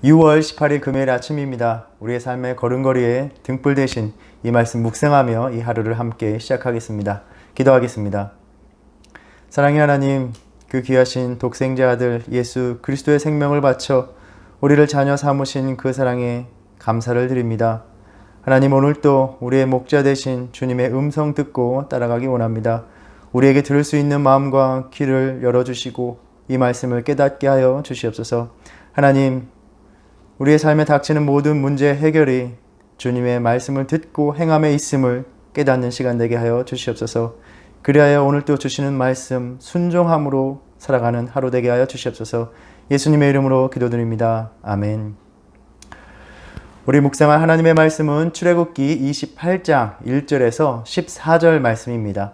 6월 18일 금요일 아침입니다. 우리의 삶의 걸음걸이에 등불 대신 이 말씀 묵상하며 이 하루를 함께 시작하겠습니다. 기도하겠습니다. 사랑의 하나님, 그 귀하신 독생자 아들 예수 그리스도의 생명을 바쳐 우리를 자녀 삼으신 그 사랑에 감사를 드립니다. 하나님, 오늘도 우리의 목자 되신 주님의 음성 듣고 따라가기 원합니다. 우리에게 들을 수 있는 마음과 귀를 열어주시고 이 말씀을 깨닫게 하여 주시옵소서. 하나님, 우리의 삶에 닥치는 모든 문제 해결이 주님의 말씀을 듣고 행함에 있음을 깨닫는 시간 되게 하여 주시옵소서. 그리하여 오늘도 주시는 말씀 순종함으로 살아가는 하루 되게 하여 주시옵소서. 예수님의 이름으로 기도드립니다. 아멘. 우리 묵상할 하나님의 말씀은 출애굽기 28장 1절에서 14절 말씀입니다.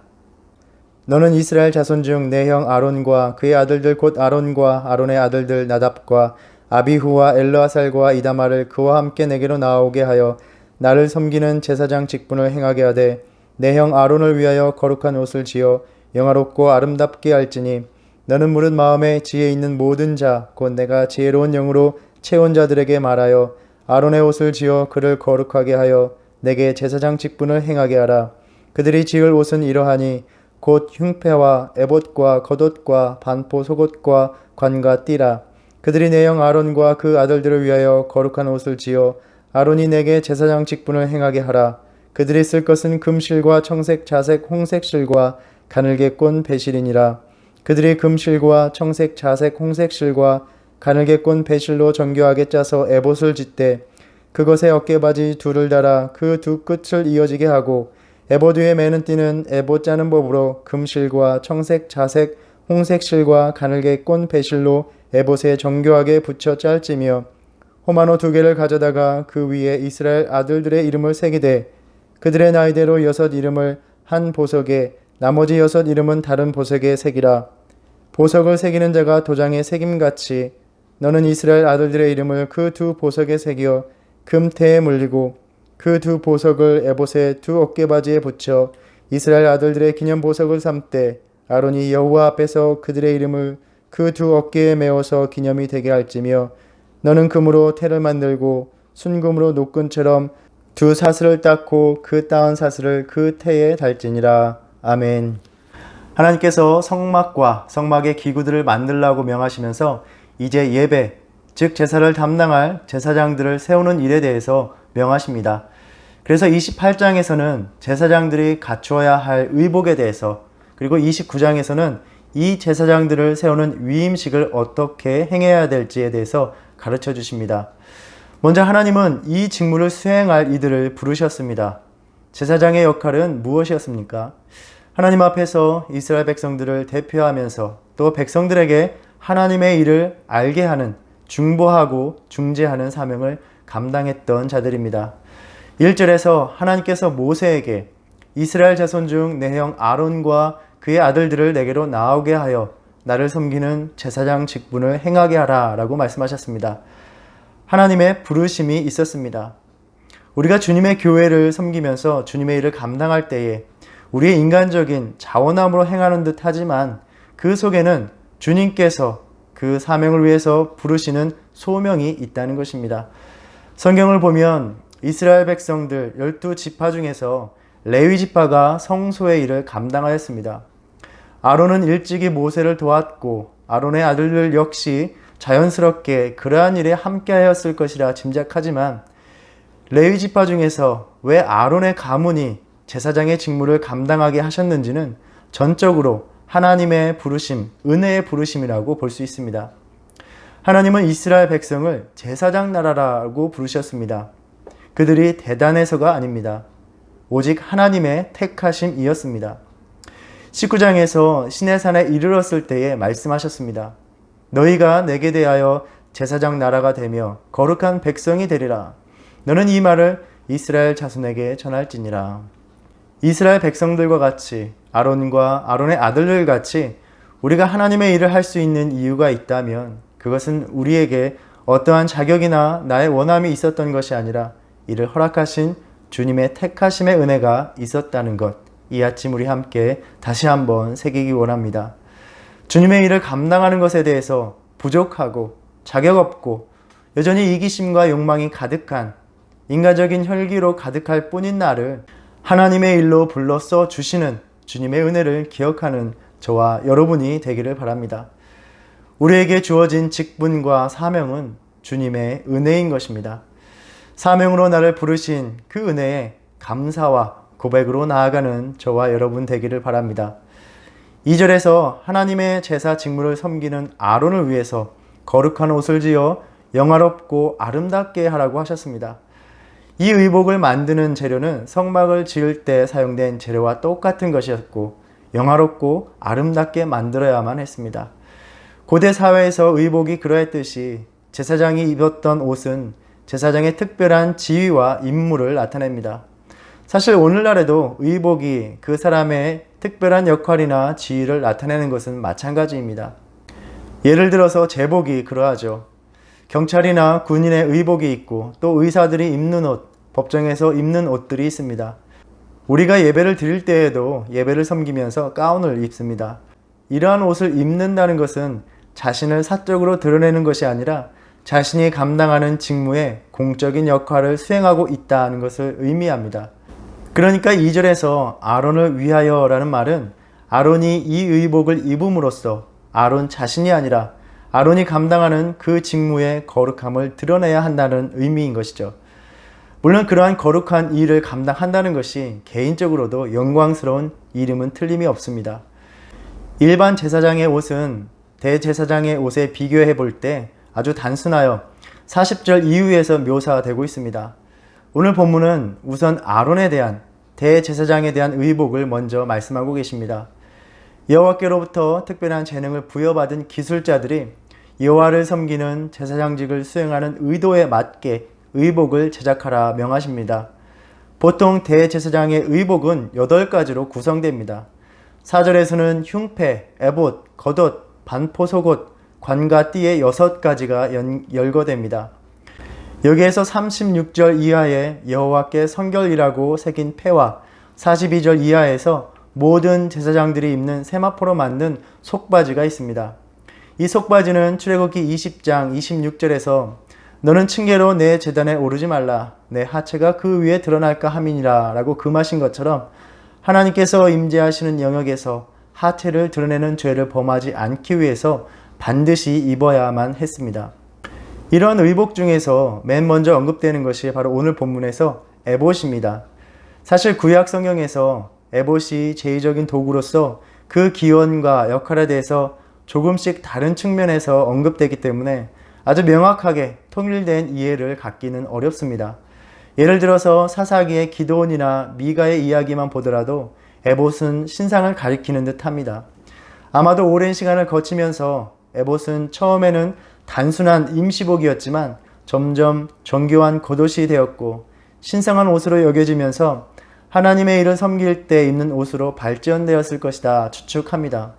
너는 이스라엘 자손 중 내 형 아론과 그의 아들들 곧 아론과 아론의 아들들 나답과 아비후와 엘르아살과 이다말을 그와 함께 내게로 나오게 하여 나를 섬기는 제사장 직분을 행하게 하되 내 형 아론을 위하여 거룩한 옷을 지어 영화롭고 아름답게 할지니 너는 무릇 마음에 지혜 있는 모든 자 곧 내가 지혜로운 영으로 채운 자들에게 말하여 아론의 옷을 지어 그를 거룩하게 하여 내게 제사장 직분을 행하게 하라. 그들이 지을 옷은 이러하니 곧 흉패와 에봇과 겉옷과 반포 속옷과 관과 띠라. 그들이 내 형 아론과 그 아들들을 위하여 거룩한 옷을 지어 아론이 내게 제사장 직분을 행하게 하라. 그들이 쓸 것은 금실과 청색, 자색, 홍색 실과 가늘게 꼰 배실이니라. 그들이 금실과 청색, 자색, 홍색 실과 가늘게 꼰 배실로 정교하게 짜서 에봇을 짓되 그것에 어깨바지 둘을 달아 그 두 끝을 이어지게 하고 에봇 위에 매는 띠는 에봇 짜는 법으로 금실과 청색, 자색, 홍색 실과 가늘게 꼰 배실로 에봇에 정교하게 붙여 짤지며 호마노 2개를 가져다가 그 위에 이스라엘 아들들의 이름을 새기되 그들의 나이대로 6 이름을 한 보석에 나머지 6 이름은 다른 보석에 새기라. 보석을 새기는 자가 도장에 새김같이 너는 이스라엘 아들들의 이름을 그 두 보석에 새겨 금태에 물리고 그 두 보석을 에봇의 두 어깨바지에 붙여 이스라엘 아들들의 기념 보석을 삼되 아론이 여호와 앞에서 그들의 이름을 그 두 어깨에 메어서 기념이 되게 할지며 너는 금으로 태를 만들고 순금으로 노끈처럼 두 사슬을 닦고 그 따은 사슬을 그 태에 달지니라. 아멘. 하나님께서 성막과 성막의 기구들을 만들라고 명하시면서 이제 예배, 즉 제사를 담당할 제사장들을 세우는 일에 대해서 명하십니다. 그래서 28장에서는 제사장들이 갖추어야 할 의복에 대해서, 그리고 29장에서는 이 제사장들을 세우는 위임식을 어떻게 행해야 될지에 대해서 가르쳐 주십니다. 먼저 하나님은 이 직무를 수행할 이들을 부르셨습니다. 제사장의 역할은 무엇이었습니까? 하나님 앞에서 이스라엘 백성들을 대표하면서 또 백성들에게 하나님의 일을 알게 하는, 중보하고 중재하는 사명을 감당했던 자들입니다. 1절에서 하나님께서 모세에게 이스라엘 자손 중 내 형 아론과 그의 아들들을 내게로 나오게 하여 나를 섬기는 제사장 직분을 행하게 하라 라고 말씀하셨습니다. 하나님의 부르심이 있었습니다. 우리가 주님의 교회를 섬기면서 주님의 일을 감당할 때에 우리의 인간적인 자원함으로 행하는 듯 하지만 그 속에는 주님께서 그 사명을 위해서 부르시는 소명이 있다는 것입니다. 성경을 보면 이스라엘 백성들 12지파 중에서 레위 지파가 성소의 일을 감당하였습니다. 아론은 일찍이 모세를 도왔고 아론의 아들들 역시 자연스럽게 그러한 일에 함께하였을 것이라 짐작하지만 레위 지파 중에서 왜 아론의 가문이 제사장의 직무를 감당하게 하셨는지는 전적으로 하나님의 부르심, 은혜의 부르심이라고 볼 수 있습니다. 하나님은 이스라엘 백성을 제사장 나라라고 부르셨습니다. 그들이 대단해서가 아닙니다. 오직 하나님의 택하심이었습니다. 19장에서 시내산에 이르렀을 때에 말씀하셨습니다. 너희가 내게 대하여 제사장 나라가 되며 거룩한 백성이 되리라. 너는 이 말을 이스라엘 자손에게 전할지니라. 이스라엘 백성들과 같이 아론과 아론의 아들들 같이 우리가 하나님의 일을 할 수 있는 이유가 있다면 그것은 우리에게 어떠한 자격이나 나의 원함이 있었던 것이 아니라 이를 허락하신 주님의 택하심의 은혜가 있었다는 것, 이 아침 우리 함께 다시 한번 새기기 원합니다. 주님의 일을 감당하는 것에 대해서 부족하고 자격 없고 여전히 이기심과 욕망이 가득한 인간적인 혈기로 가득할 뿐인 나를 하나님의 일로 불러 써 주시는 주님의 은혜를 기억하는 저와 여러분이 되기를 바랍니다. 우리에게 주어진 직분과 사명은 주님의 은혜인 것입니다. 사명으로 나를 부르신 그 은혜에 감사와 고백으로 나아가는 저와 여러분 되기를 바랍니다. 2절에서 하나님의 제사 직무를 섬기는 아론을 위해서 거룩한 옷을 지어 영화롭고 아름답게 하라고 하셨습니다. 이 의복을 만드는 재료는 성막을 지을 때 사용된 재료와 똑같은 것이었고 영화롭고 아름답게 만들어야만 했습니다. 고대 사회에서 의복이 그러했듯이 제사장이 입었던 옷은 제사장의 특별한 지위와 임무를 나타냅니다. 사실 오늘날에도 의복이 그 사람의 특별한 역할이나 지위를 나타내는 것은 마찬가지입니다. 예를 들어서 제복이 그러하죠. 경찰이나 군인의 의복이 있고 또 의사들이 입는 옷, 법정에서 입는 옷들이 있습니다. 우리가 예배를 드릴 때에도 예배를 섬기면서 가운을 입습니다. 이러한 옷을 입는다는 것은 자신을 사적으로 드러내는 것이 아니라 자신이 감당하는 직무에 공적인 역할을 수행하고 있다는 것을 의미합니다. 그러니까 2절에서 아론을 위하여 라는 말은 아론이 이 의복을 입음으로써 아론 자신이 아니라 아론이 감당하는 그 직무의 거룩함을 드러내야 한다는 의미인 것이죠. 물론 그러한 거룩한 일을 감당한다는 것이 개인적으로도 영광스러운 일임은 틀림이 없습니다. 일반 제사장의 옷은 대제사장의 옷에 비교해 볼 때 아주 단순하여 40절 이후에서 묘사되고 있습니다. 오늘 본문은 우선 아론에 대한 대제사장에 대한 의복을 먼저 말씀하고 계십니다. 여호와께로부터 특별한 재능을 부여받은 기술자들이 여호와를 섬기는 제사장직을 수행하는 의도에 맞게 의복을 제작하라 명하십니다. 보통 대제사장의 의복은 8가지로 구성됩니다. 4절에서는 흉패, 에봇, 겉옷, 반포속옷, 관과 띠의 6가지가 열거됩니다. 여기에서 36절 이하에 여호와께 성결이라고 새긴 패와 42절 이하에서 모든 제사장들이 입는 세마포로 만든 속바지가 있습니다. 이 속바지는 출애굽기 20장 26절에서 너는 층계로 내 제단에 오르지 말라 내 하체가 그 위에 드러날까 함이니라 라고 금하신 것처럼 하나님께서 임재하시는 영역에서 하체를 드러내는 죄를 범하지 않기 위해서 반드시 입어야만 했습니다. 이런 의복 중에서 맨 먼저 언급되는 것이 바로 오늘 본문에서 에봇입니다. 사실 구약 성경에서 에봇이 제의적인 도구로서 그 기원과 역할에 대해서 조금씩 다른 측면에서 언급되기 때문에 아주 명확하게 통일된 이해를 갖기는 어렵습니다. 예를 들어서 사사기의 기드온이나 미가의 이야기만 보더라도 에봇은 신상을 가리키는 듯 합니다. 아마도 오랜 시간을 거치면서 에봇은 처음에는 단순한 임시복이었지만 점점 정교한 겉옷이 되었고 신성한 옷으로 여겨지면서 하나님의 일을 섬길 때 입는 옷으로 발전되었을 것이다 추측합니다.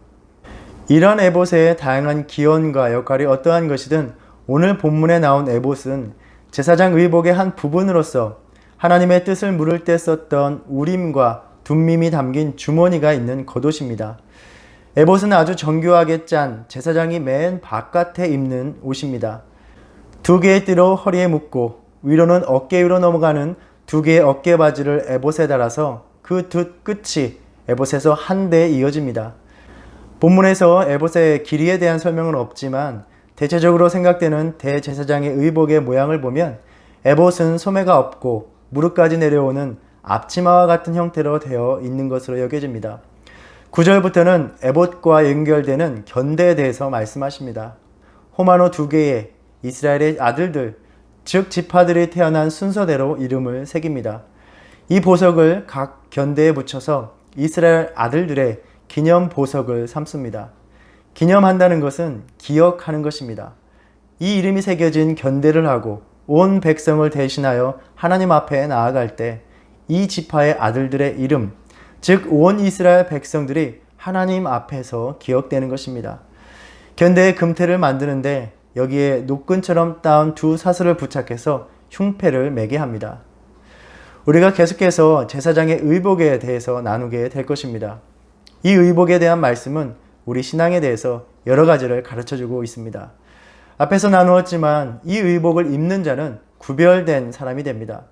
이런 에봇의 다양한 기원과 역할이 어떠한 것이든 오늘 본문에 나온 에봇은 제사장 의복의 한 부분으로서 하나님의 뜻을 물을 때 썼던 우림과 둠밈이 담긴 주머니가 있는 겉옷입니다. 에봇은 아주 정교하게 짠 제사장이 맨 바깥에 입는 옷입니다. 2개의 띠로 허리에 묶고 위로는 어깨 위로 넘어가는 2개의 어깨 바지를 에봇에 달아서 그 두 끝이 에봇에서 한데에 이어집니다. 본문에서 에봇의 길이에 대한 설명은 없지만 대체적으로 생각되는 대제사장의 의복의 모양을 보면 에봇은 소매가 없고 무릎까지 내려오는 앞치마와 같은 형태로 되어 있는 것으로 여겨집니다. 9절부터는 에봇과 연결되는 견대에 대해서 말씀하십니다. 호마노 2개의 이스라엘의 아들들, 즉 지파들이 태어난 순서대로 이름을 새깁니다. 이 보석을 각 견대에 붙여서 이스라엘 아들들의 기념 보석을 삼습니다. 기념한다는 것은 기억하는 것입니다. 이 이름이 새겨진 견대를 하고 온 백성을 대신하여 하나님 앞에 나아갈 때 이 지파의 아들들의 이름, 즉 온 이스라엘 백성들이 하나님 앞에서 기억되는 것입니다. 견대의 금태를 만드는데 여기에 노끈처럼 따온 2 사슬을 부착해서 흉패를 매게 합니다. 우리가 계속해서 제사장의 의복에 대해서 나누게 될 것입니다. 이 의복에 대한 말씀은 우리 신앙에 대해서 여러 가지를 가르쳐주고 있습니다. 앞에서 나누었지만 이 의복을 입는 자는 구별된 사람이 됩니다.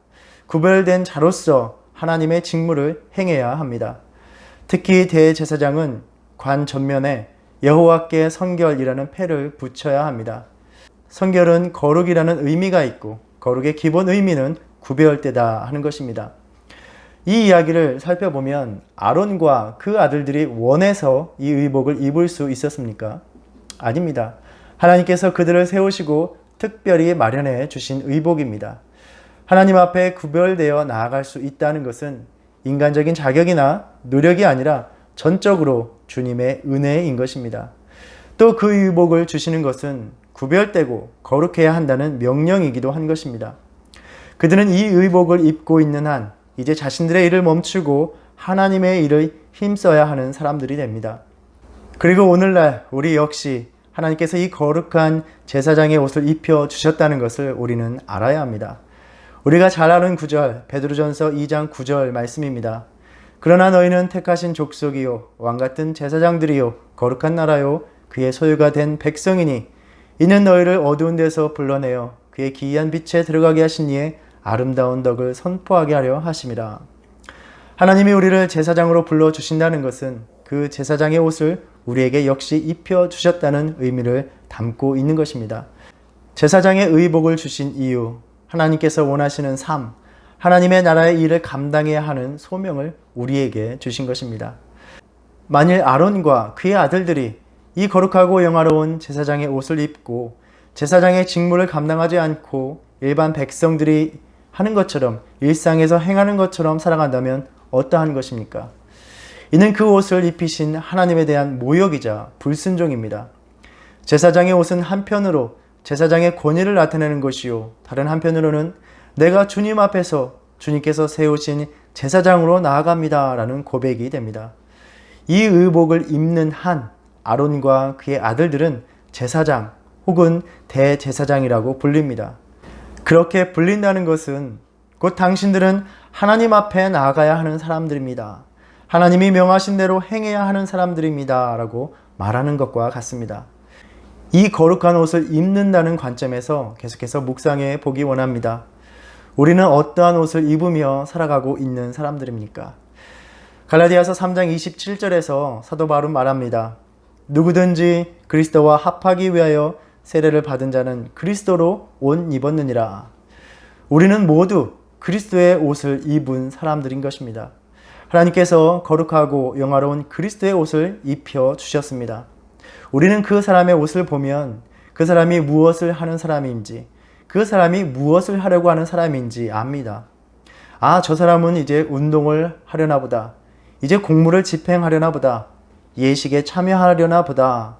구별된 자로서 하나님의 직무를 행해야 합니다. 특히 대제사장은 관 전면에 여호와께 성결이라는 패를 붙여야 합니다. 성결은 거룩이라는 의미가 있고 거룩의 기본 의미는 구별되다 하는 것입니다. 이 이야기를 살펴보면 아론과 그 아들들이 원해서 이 의복을 입을 수 있었습니까? 아닙니다. 하나님께서 그들을 세우시고 특별히 마련해 주신 의복입니다. 하나님 앞에 구별되어 나아갈 수 있다는 것은 인간적인 자격이나 노력이 아니라 전적으로 주님의 은혜인 것입니다. 또 그 의복을 주시는 것은 구별되고 거룩해야 한다는 명령이기도 한 것입니다. 그들은 이 의복을 입고 있는 한 이제 자신들의 일을 멈추고 하나님의 일을 힘써야 하는 사람들이 됩니다. 그리고 오늘날 우리 역시 하나님께서 이 거룩한 제사장의 옷을 입혀 주셨다는 것을 우리는 알아야 합니다. 우리가 잘 아는 구절, 베드로전서 2장 9절 말씀입니다. 그러나 너희는 택하신 족속이요 왕같은 제사장들이요 거룩한 나라요 그의 소유가 된 백성이니 이는 너희를 어두운 데서 불러내어 그의 기이한 빛에 들어가게 하신 이의 아름다운 덕을 선포하게 하려 하심이라. 하나님이 우리를 제사장으로 불러주신다는 것은 그 제사장의 옷을 우리에게 역시 입혀주셨다는 의미를 담고 있는 것입니다. 제사장의 의복을 주신 이유, 하나님께서 원하시는 삶, 하나님의 나라의 일을 감당해야 하는 소명을 우리에게 주신 것입니다. 만일 아론과 그의 아들들이 이 거룩하고 영화로운 제사장의 옷을 입고 제사장의 직무를 감당하지 않고 일반 백성들이 하는 것처럼 일상에서 행하는 것처럼 살아간다면 어떠한 것입니까? 이는 그 옷을 입히신 하나님에 대한 모욕이자 불순종입니다. 제사장의 옷은 한편으로 제사장의 권위를 나타내는 것이요 다른 한편으로는 내가 주님 앞에서 주님께서 세우신 제사장으로 나아갑니다 라는 고백이 됩니다. 이 의복을 입는 한 아론과 그의 아들들은 제사장 혹은 대제사장이라고 불립니다. 그렇게 불린다는 것은 곧 당신들은 하나님 앞에 나아가야 하는 사람들입니다. 하나님이 명하신 대로 행해야 하는 사람들입니다 라고 말하는 것과 같습니다. 이 거룩한 옷을 입는다는 관점에서 계속해서 묵상해 보기 원합니다. 우리는 어떠한 옷을 입으며 살아가고 있는 사람들입니까? 갈라디아서 3장 27절에서 사도 바울은 말합니다. 누구든지 그리스도와 합하기 위하여 세례를 받은 자는 그리스도로 옷 입었느니라. 우리는 모두 그리스도의 옷을 입은 사람들인 것입니다. 하나님께서 거룩하고 영화로운 그리스도의 옷을 입혀 주셨습니다. 우리는 그 사람의 옷을 보면 그 사람이 무엇을 하는 사람인지, 그 사람이 무엇을 하려고 하는 사람인지 압니다. 아, 저 사람은 이제 운동을 하려나 보다. 이제 공무를 집행하려나 보다. 예식에 참여하려나 보다.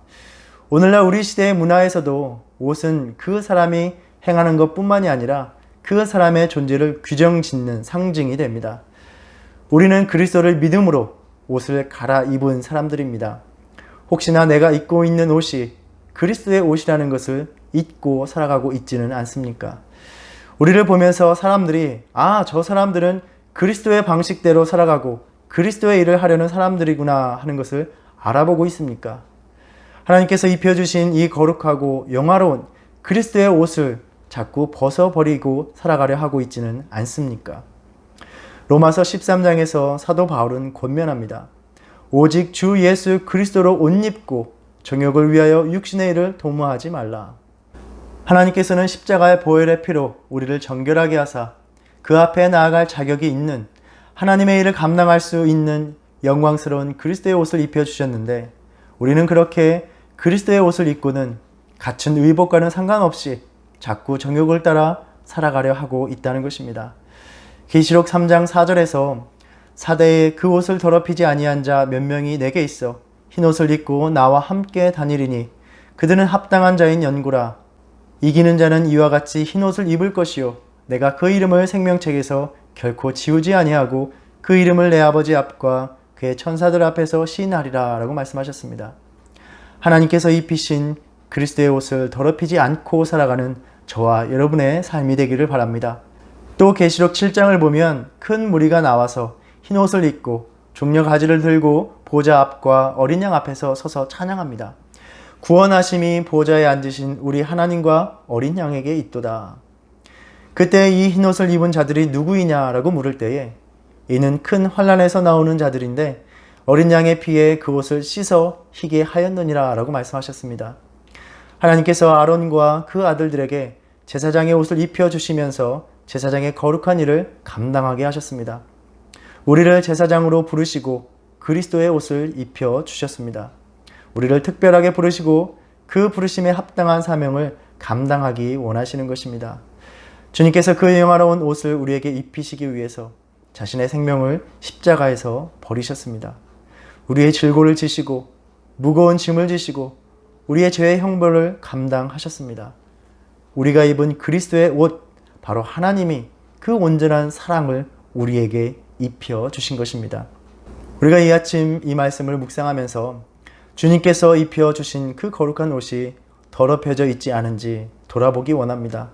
오늘날 우리 시대의 문화에서도 옷은 그 사람이 행하는 것뿐만이 아니라 그 사람의 존재를 규정짓는 상징이 됩니다. 우리는 그리스도를 믿음으로 옷을 갈아입은 사람들입니다. 혹시나 내가 입고 있는 옷이 그리스도의 옷이라는 것을 잊고 살아가고 있지는 않습니까? 우리를 보면서 사람들이 저 사람들은 그리스도의 방식대로 살아가고 그리스도의 일을 하려는 사람들이구나 하는 것을 알아보고 있습니까? 하나님께서 입혀주신 이 거룩하고 영화로운 그리스도의 옷을 자꾸 벗어버리고 살아가려 하고 있지는 않습니까? 로마서 13장에서 사도 바울은 권면합니다. 오직 주 예수 그리스도로 옷 입고 정욕을 위하여 육신의 일을 도모하지 말라. 하나님께서는 십자가의 보혈의 피로 우리를 정결하게 하사 그 앞에 나아갈 자격이 있는 하나님의 일을 감당할 수 있는 영광스러운 그리스도의 옷을 입혀주셨는데 우리는 그렇게 그리스도의 옷을 입고는 갖춘 의복과는 상관없이 자꾸 정욕을 따라 살아가려 하고 있다는 것입니다. 계시록 3장 4절에서 사대에 그 옷을 더럽히지 아니한 자 몇 명이 내게 있어 흰옷을 입고 나와 함께 다니리니 그들은 합당한 자인 연고라. 이기는 자는 이와 같이 흰옷을 입을 것이요 내가 그 이름을 생명책에서 결코 지우지 아니하고 그 이름을 내 아버지 앞과 그의 천사들 앞에서 시인하리라 라고 말씀하셨습니다. 하나님께서 입히신 그리스도의 옷을 더럽히지 않고 살아가는 저와 여러분의 삶이 되기를 바랍니다. 또 계시록 7장을 보면 큰 무리가 나와서 흰옷을 입고 종려 가지를 들고 보좌 앞과 어린 양 앞에서 서서 찬양합니다. 구원하심이 보좌에 앉으신 우리 하나님과 어린 양에게 있도다. 그때 이 흰옷을 입은 자들이 누구이냐라고 물을 때에 이는 큰 환난에서 나오는 자들인데 어린 양의 피에 그 옷을 씻어 희게 하였느니라 라고 말씀하셨습니다. 하나님께서 아론과 그 아들들에게 제사장의 옷을 입혀주시면서 제사장의 거룩한 일을 감당하게 하셨습니다. 우리를 제사장으로 부르시고 그리스도의 옷을 입혀주셨습니다. 우리를 특별하게 부르시고 그 부르심에 합당한 사명을 감당하기 원하시는 것입니다. 주님께서 그 영화로운 옷을 우리에게 입히시기 위해서 자신의 생명을 십자가에서 버리셨습니다. 우리의 질고를 지시고 무거운 짐을 지시고 우리의 죄의 형벌을 감당하셨습니다. 우리가 입은 그리스도의 옷, 바로 하나님이 그 온전한 사랑을 우리에게 입혀주신 것입니다. 우리가 이 아침 이 말씀을 묵상하면서 주님께서 입혀주신 그 거룩한 옷이 더럽혀져 있지 않은지 돌아보기 원합니다.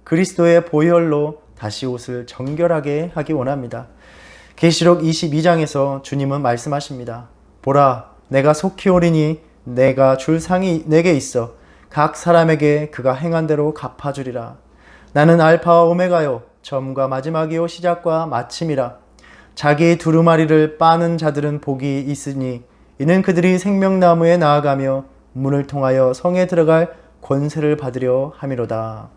그리스도의 보혈로 다시 옷을 정결하게 하기 원합니다. 계시록 22장에서 주님은 말씀하십니다. 보라, 내가 속히 오리니 내가 줄 상이 내게 있어 각 사람에게 그가 행한 대로 갚아주리라. 나는 알파와 오메가요 처음과 마지막이요 시작과 마침이라. 자기 두루마리를 빠는 자들은 복이 있으니 이는 그들이 생명나무에 나아가며 문을 통하여 성에 들어갈 권세를 받으려 함이로다.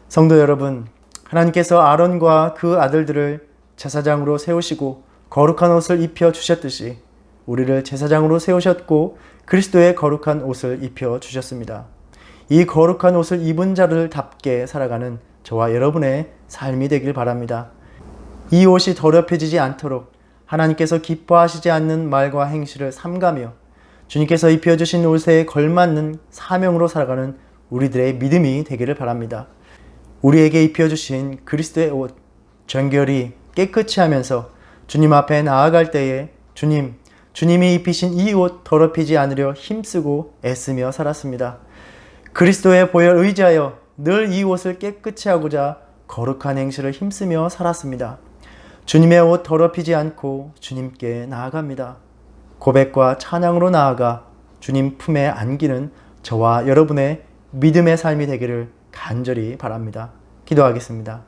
성도 여러분, 하나님께서 아론과 그 아들들을 제사장으로 세우시고 거룩한 옷을 입혀 주셨듯이 우리를 제사장으로 세우셨고 그리스도의 거룩한 옷을 입혀 주셨습니다. 이 거룩한 옷을 입은 자들답게 살아가는 저와 여러분의 삶이 되길 바랍니다. 이 옷이 더럽혀지지 않도록 하나님께서 기뻐하시지 않는 말과 행실을 삼가며 주님께서 입혀주신 옷에 걸맞는 사명으로 살아가는 우리들의 믿음이 되기를 바랍니다. 우리에게 입혀주신 그리스도의 옷, 정결히 깨끗이 하면서 주님 앞에 나아갈 때에 주님이 입히신 이 옷 더럽히지 않으려 힘쓰고 애쓰며 살았습니다. 그리스도의 보혈 의지하여 늘 이 옷을 깨끗이 하고자 거룩한 행실을 힘쓰며 살았습니다. 주님의 옷 더럽히지 않고 주님께 나아갑니다. 고백과 찬양으로 나아가 주님 품에 안기는 저와 여러분의 믿음의 삶이 되기를 간절히 바랍니다. 기도하겠습니다.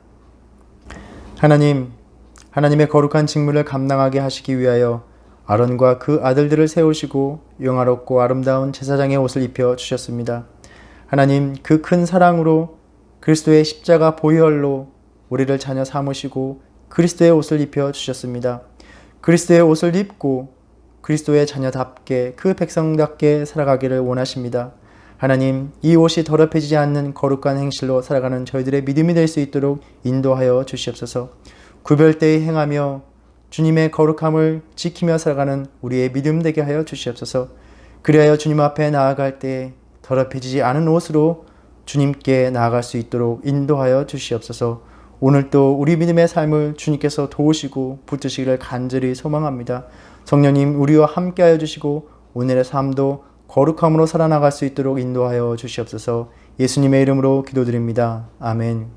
하나님의 거룩한 직무를 감당하게 하시기 위하여 아론과 그 아들들을 세우시고 영화롭고 아름다운 제사장의 옷을 입혀 주셨습니다. 하나님, 그 큰 사랑으로 그리스도의 십자가 보혈로 우리를 자녀 삼으시고 그리스도의 옷을 입혀 주셨습니다. 그리스도의 옷을 입고 그리스도의 자녀답게 그 백성답게 살아가기를 원하십니다. 하나님, 이 옷이 더럽혀지지 않는 거룩한 행실로 살아가는 저희들의 믿음이 될 수 있도록 인도하여 주시옵소서. 구별되이 행하며 주님의 거룩함을 지키며 살아가는 우리의 믿음 되게 하여 주시옵소서. 그리하여 주님 앞에 나아갈 때 더럽혀지지 않은 옷으로 주님께 나아갈 수 있도록 인도하여 주시옵소서. 오늘도 우리 믿음의 삶을 주님께서 도우시고 붙드시기를 간절히 소망합니다. 성령님, 우리와 함께하여 주시고 오늘의 삶도 거룩함으로 살아나갈 수 있도록 인도하여 주시옵소서. 예수님의 이름으로 기도드립니다. 아멘.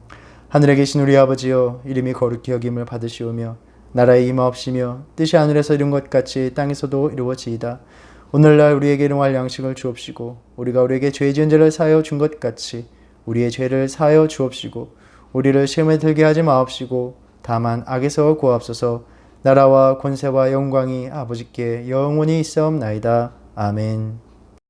하늘에 계신 우리 아버지여, 이름이 거룩히 여김을 받으시오며 나라의 임하옵시며 뜻이 하늘에서 이룬 것 같이 땅에서도 이루어지이다. 오늘날 우리에게 일용할 양식을 주옵시고 우리가 우리에게 죄 지은 죄를 사하여 준 것 같이 우리의 죄를 사하여 주옵시고 우리를 시험에 들게 하지 마옵시고 다만 악에서 구하옵소서. 나라와 권세와 영광이 아버지께 영원히 있사옵나이다. 아멘.